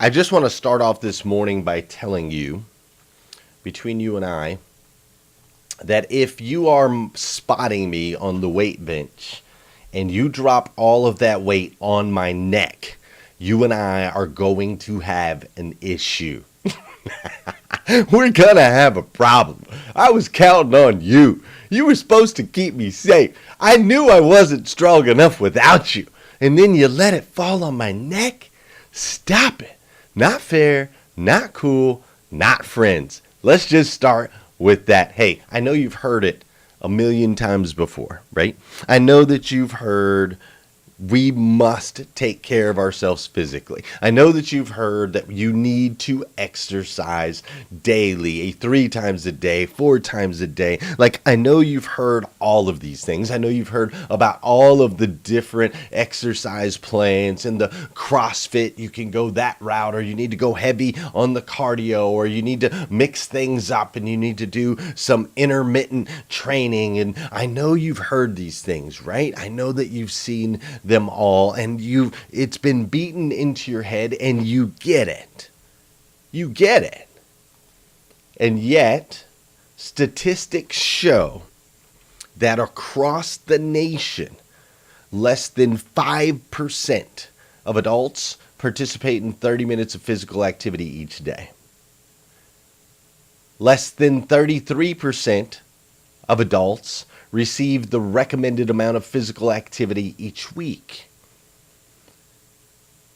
I just want to start off this morning by telling you, between you and I, that if you are spotting me on the weight bench and you drop all of that weight on my neck, you and I are going to have an issue. We're going to have a problem. I was counting on you. You were supposed to keep me safe. I knew I wasn't strong enough without you. And then you let it fall on my neck? Stop it. Not fair, not cool, not friends. Let's just start with that. Hey, I know you've heard it a million times before, right? I know that you've heard we must take care of ourselves physically. I know that you've heard that you need to exercise daily, 3 times a day, 4 times a day. Like, I know you've heard all of these things. I know you've heard about all of the different exercise plans and the CrossFit. You can go that route, or you need to go heavy on the cardio, or you need to mix things up and you need to do some intermittent training. And I know you've heard these things, right? I know that you've seen them all, and it's been beaten into your head, and you get it. You get it. And yet, statistics show that across the nation, less than 5% of adults participate in 30 minutes of physical activity each day. Less than 33% of adults receive the recommended amount of physical activity each week.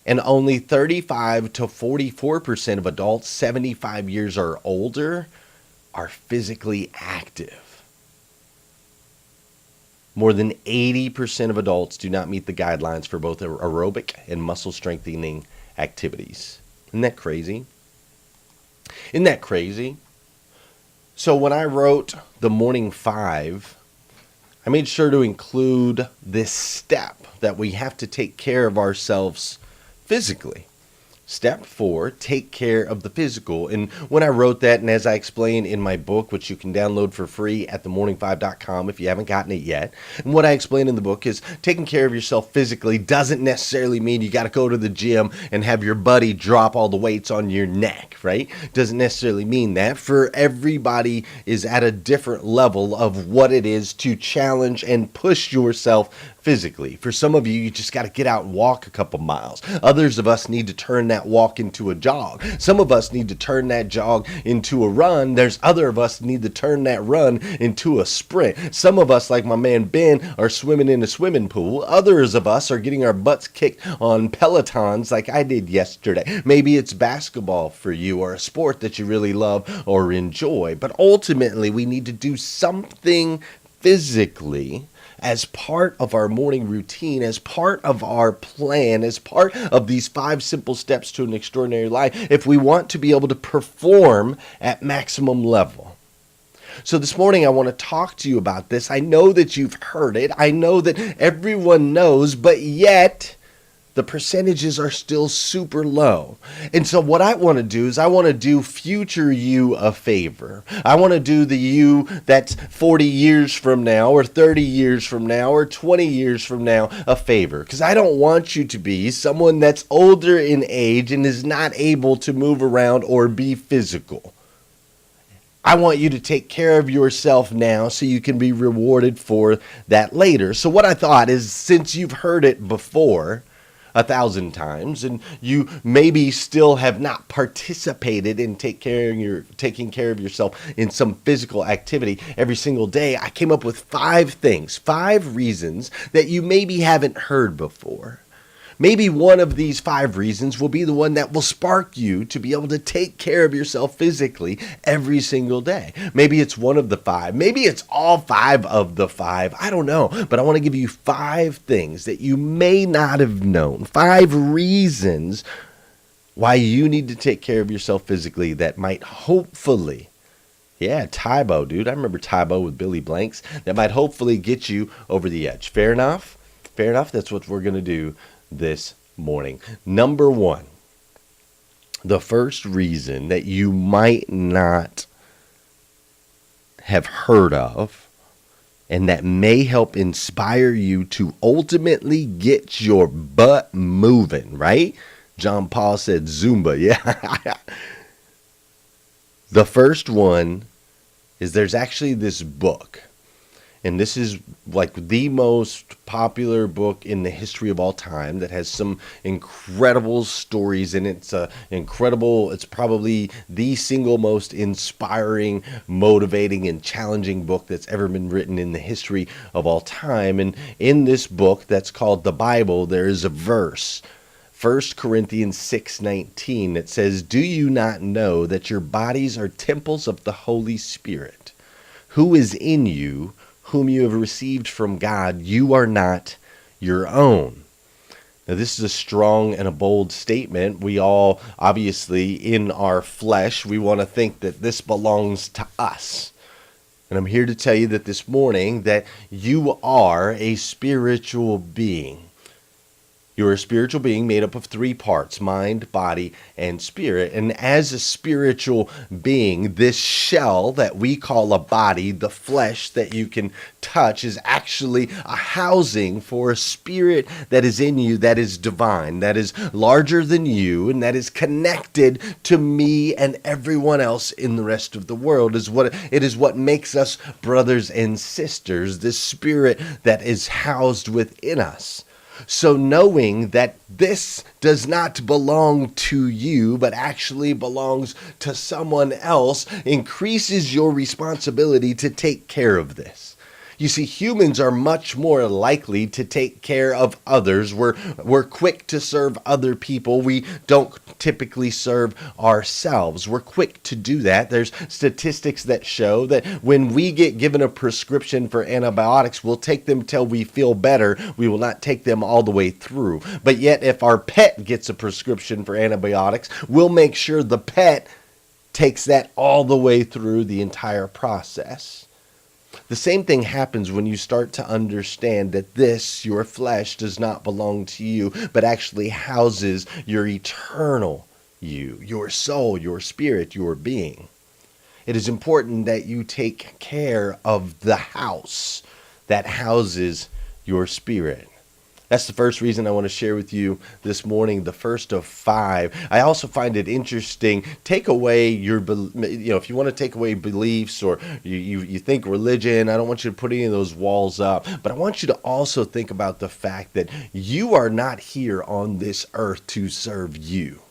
And only 35 to 44% of adults 75 years or older are physically active. More than 80% of adults do not meet the guidelines for both aerobic and muscle strengthening activities. Isn't that crazy? Isn't that crazy? So when I wrote the Morning 5, I made sure to include this step that we have to take care of ourselves physically. Step 4, take care of the physical. And when I wrote that, and as I explain in my book, which you can download for free at themorning5.com if you haven't gotten it yet, and what I explain in the book is taking care of yourself physically doesn't necessarily mean you got to go to the gym and have your buddy drop all the weights on your neck, right? Doesn't necessarily mean that. For everybody is at a different level of what it is to challenge and push yourself physically. For some of you, you just got to get out and walk a couple miles. Others of us need to turn that walk into a jog. Some of us need to turn that jog into a run. There's other of us need to turn that run into a sprint. Some of us, like my man Ben, are swimming in a swimming pool. Others of us are getting our butts kicked on Pelotons like I did yesterday. Maybe it's basketball for you, or a sport that you really love or enjoy. But ultimately, we need to do something physically as part of our morning routine, as part of our plan, as part of these 5 simple steps to an extraordinary life, if we want to be able to perform at maximum level. So this morning I want to talk to you about this. I know that you've heard it. I know that everyone knows, but yet the percentages are still super low. And so what I want to do is I want to do future you a favor. I want to do the you that's 40 years from now, or 30 years from now, or 20 years from now a favor. Because I don't want you to be someone that's older in age and is not able to move around or be physical. I want you to take care of yourself now so you can be rewarded for that later. So what I thought is, since you've heard it before 1,000 times, and you maybe still have not participated in taking care of yourself in some physical activity every single day, I came up with 5 things, 5 reasons that you maybe haven't heard before. Maybe one of these 5 reasons will be the one that will spark you to be able to take care of yourself physically every single day. Maybe it's one of the 5. Maybe it's all 5 of the 5. I don't know. But I want to give you 5 things that you may not have known. 5 reasons why you need to take care of yourself physically that might hopefully, yeah, Tybo, dude. I remember Tybo with Billy Blanks. That might hopefully get you over the edge. Fair enough? Fair enough. That's what we're going to do this morning. Number 1, the first reason that you might not have heard of, and that may help inspire you to ultimately get your butt moving, right? John Paul said Zumba. Yeah. The first one is there's actually this book. And this is like the most popular book in the history of all time that has some incredible stories in it. It's probably the single most inspiring, motivating, and challenging book that's ever been written in the history of all time. And in this book that's called the Bible, there is a verse, 1 Corinthians 6:19, that says, "Do you not know that your bodies are temples of the Holy Spirit, who is in you, whom you have received from God? You are not your own." Now, this is a strong and a bold statement. We all, obviously, in our flesh, we want to think that this belongs to us. And I'm here to tell you that this morning that you are a spiritual being. You're a spiritual being made up of three parts: mind, body, and spirit. And as a spiritual being, this shell that we call a body, the flesh that you can touch, is actually a housing for a spirit that is in you, that is divine, that is larger than you, and that is connected to me and everyone else in the rest of the world. It is what makes us brothers and sisters, this spirit that is housed within us. So knowing that this does not belong to you, but actually belongs to someone else, increases your responsibility to take care of this. You see, humans are much more likely to take care of others. We're quick to serve other people. We don't typically serve ourselves. We're quick to do that. There's statistics that show that when we get given a prescription for antibiotics, we'll take them till we feel better. We will not take them all the way through. But yet, if our pet gets a prescription for antibiotics, we'll make sure the pet takes that all the way through the entire process. The same thing happens when you start to understand that this, your flesh, does not belong to you, but actually houses your eternal you, your soul, your spirit, your being. It is important that you take care of the house that houses your spirit. That's the first reason I want to share with you this morning, the first of 5. I also find it interesting. Take away your, if you want to take away beliefs or you think religion, I don't want you to put any of those walls up. But I want you to also think about the fact that you are not here on this earth to serve you.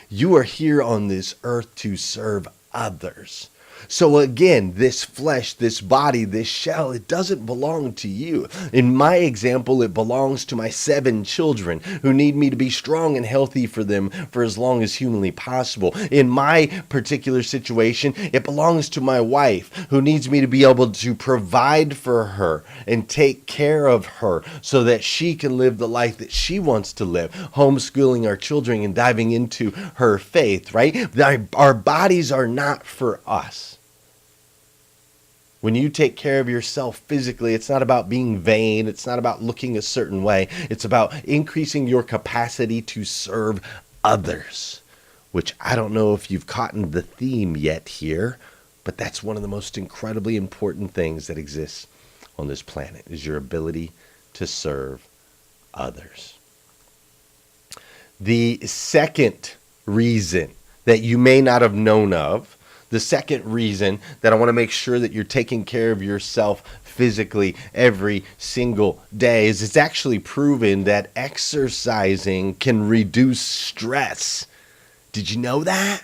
You are here on this earth to serve others. So again, this flesh, this body, this shell, it doesn't belong to you. In my example, it belongs to my 7 children who need me to be strong and healthy for them for as long as humanly possible. In my particular situation, it belongs to my wife who needs me to be able to provide for her and take care of her so that she can live the life that she wants to live, homeschooling our children and diving into her faith, right? Our bodies are not for us. When you take care of yourself physically, it's not about being vain. It's not about looking a certain way. It's about increasing your capacity to serve others, which I don't know if you've caught the theme yet here, but that's one of the most incredibly important things that exists on this planet, is your ability to serve others. The second reason that you may not have known of, the second reason that I want to make sure that you're taking care of yourself physically every single day is it's actually proven that exercising can reduce stress. Did you know that?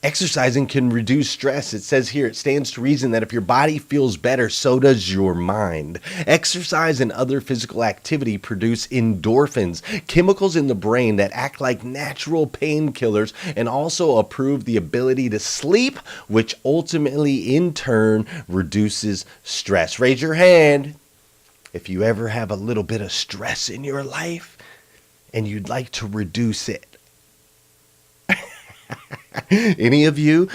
Exercising can reduce stress. It says here, it stands to reason that if your body feels better, so does your mind. Exercise and other physical activity produce endorphins, chemicals in the brain that act like natural painkillers and also improve the ability to sleep, which ultimately in turn reduces stress. Raise your hand if you ever have a little bit of stress in your life and you'd like to reduce it. Any of you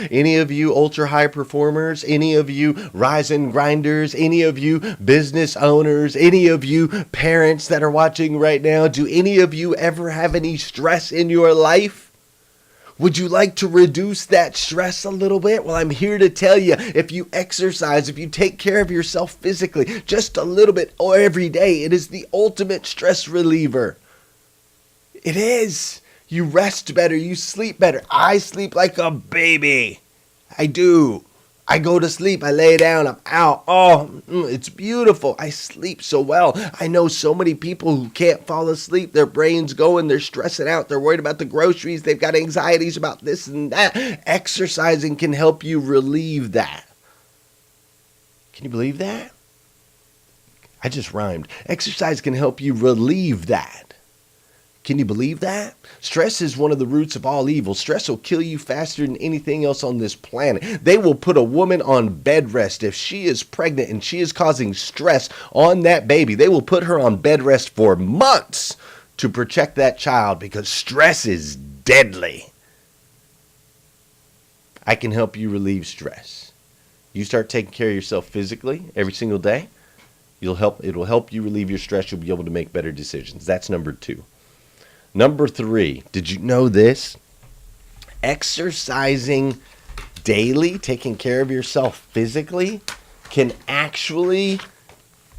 ultra high performers, any of you rise and grinders, any of you business owners, any of you parents that are watching right now, do any of you ever have any stress in your life? Would you like to reduce that stress a little bit? Well, I'm here to tell you, if you exercise, if you take care of yourself physically, just a little bit or every day, it is the ultimate stress reliever. It is. You rest better. You sleep better. I sleep like a baby. I do. I go to sleep. I lay down. I'm out. Oh, it's beautiful. I sleep so well. I know so many people who can't fall asleep. Their brain's going. They're stressing out. They're worried about the groceries. They've got anxieties about this and that. Exercising can help you relieve that. Can you believe that? I just rhymed. Exercise can help you relieve that. Can you believe that? Stress is one of the roots of all evil. Stress will kill you faster than anything else on this planet. They will put a woman on bed rest if she is pregnant and she is causing stress on that baby. They will put her on bed rest for months to protect that child because stress is deadly. I can help you relieve stress. You start taking care of yourself physically every single day. It will help you relieve your stress. You'll be able to make better decisions. That's number 2. Number 3, did you know this? Exercising daily, taking care of yourself physically, can actually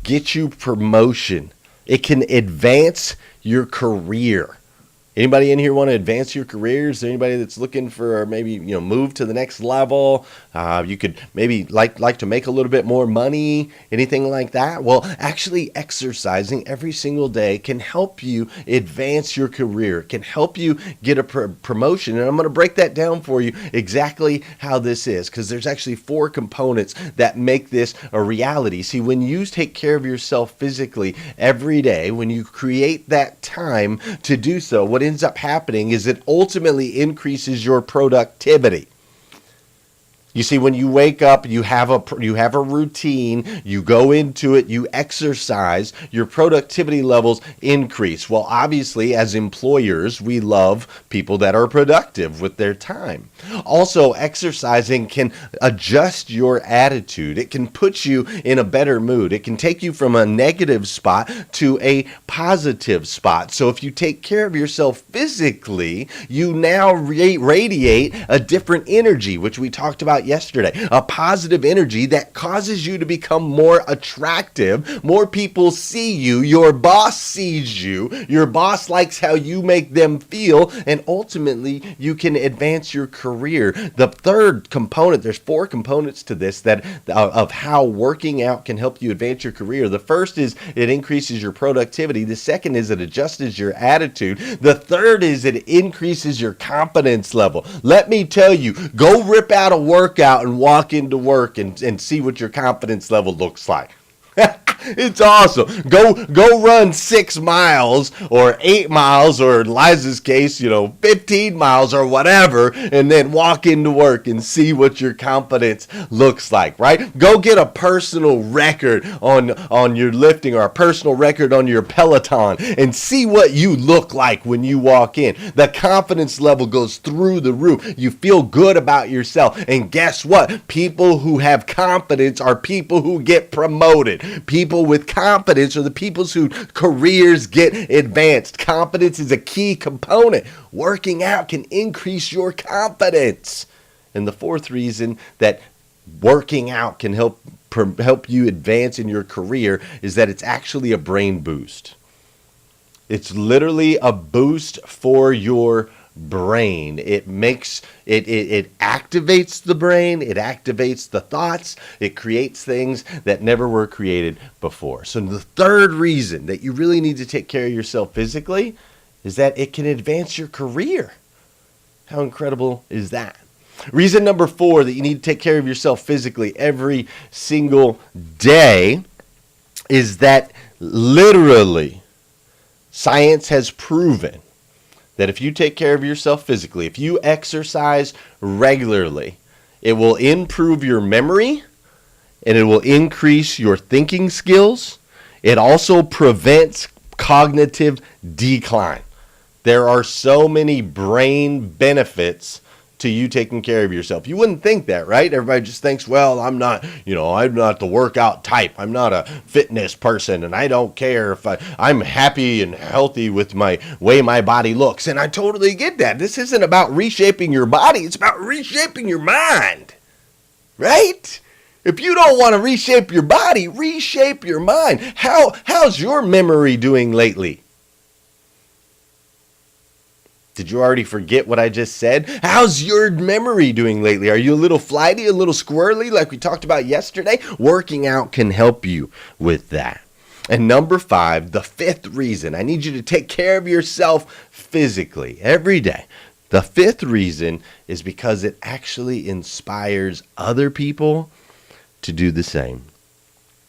get you promotion. It can advance your career. Anybody in here want to advance your career? Is there anybody that's looking for maybe move to the next level? You could maybe like to make a little bit more money, anything like that. Well, actually exercising every single day can help you advance your career, can help you get a promotion. And I'm going to break that down for you exactly how this is, because there's actually 4 components that make this a reality. See, when you take care of yourself physically every day, when you create that time to do so, what ends up happening is it ultimately increases your productivity. You see, when you wake up, you have a routine, you go into it, you exercise, your productivity levels increase. Well, obviously, as employers, we love people that are productive with their time. Also, exercising can adjust your attitude. It can put you in a better mood. It can take you from a negative spot to a positive spot. So if you take care of yourself physically, you now radiate a different energy, which we talked about yesterday, a positive energy that causes you to become more attractive. More people see you. Your boss sees you. Your boss likes how you make them feel, and ultimately you can advance your career. The third component, there's 4 components to this that of how working out can help you advance your career. The first is it increases your productivity. The second is it adjusts your attitude. The third is it increases your confidence level. Let me tell you, go rip out a workout and walk into work and see what your confidence level looks like. It's awesome. Go run 6 miles or 8 miles, or in Liza's case, 15 miles or whatever, and then walk into work and see what your confidence looks like, right? Go get a personal record on your lifting, or a personal record on your Peloton, and see what you look like when you walk in. The confidence level goes through the roof. You feel good about yourself. And guess what? People who have confidence are people who get promoted. People with confidence are the people whose careers get advanced. Confidence is a key component. Working out can increase your confidence. And the 4th reason that working out can help you advance in your career is that it's actually a brain boost. It's literally a boost for your brain. It activates the brain, it activates the thoughts, it creates things that never were created before. So the third reason that you really need to take care of yourself physically is that it can advance your career. How incredible is that? Reason number 4 that you need to take care of yourself physically every single day is that literally science has proven that if you take care of yourself physically, if you exercise regularly, it will improve your memory and it will increase your thinking skills. It also prevents cognitive decline. There are so many brain benefits to you taking care of yourself. You wouldn't think that, right? Everybody just thinks, well, I'm not the workout type. I'm not a fitness person, and I don't care if I'm happy and healthy with my way my body looks. And I totally get that. This isn't about reshaping your body. It's about reshaping your mind, right? If you don't want to reshape your body, reshape your mind. How's your memory doing lately? Did you already forget what I just said? How's your memory doing lately? Are you a little flighty, a little squirrely like we talked about yesterday? Working out can help you with that. And number 5, the 5th reason, I need you to take care of yourself physically every day. The 5th reason is because it actually inspires other people to do the same.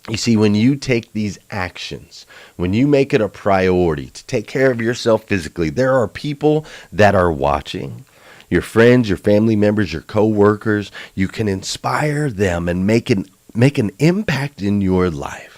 You see, when you take these actions, when you make it a priority to take care of yourself physically, there are people that are watching. Your friends, your family members, your coworkers. You can inspire them and make an impact in your life.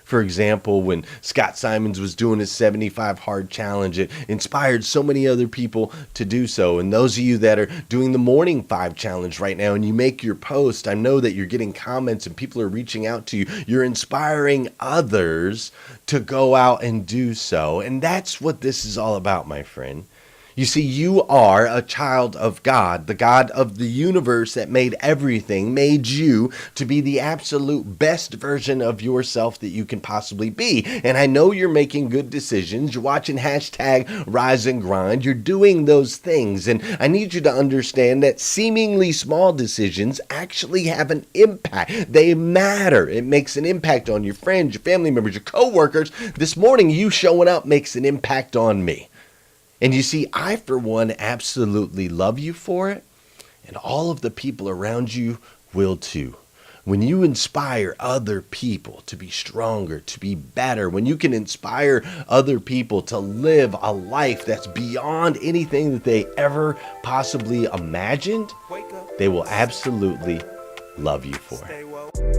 For example, when Scott Simons was doing his 75 hard challenge, it inspired so many other people to do so. And those of you that are doing the morning 5 challenge right now and you make your post, I know that you're getting comments and people are reaching out to you. You're inspiring others to go out and do so. And that's what this is all about, my friend. You see, you are a child of God, the God of the universe that made everything, made you to be the absolute best version of yourself that you can possibly be. And I know you're making good decisions. You're watching #Rise and Grind. You're doing those things. And I need you to understand that seemingly small decisions actually have an impact. They matter. It makes an impact on your friends, your family members, your coworkers. This morning, you showing up makes an impact on me. And you see, I, for one, absolutely love you for it, and all of the people around you will too. When you inspire other people to be stronger, to be better, when you can inspire other people to live a life that's beyond anything that they ever possibly imagined, they will absolutely love you for it.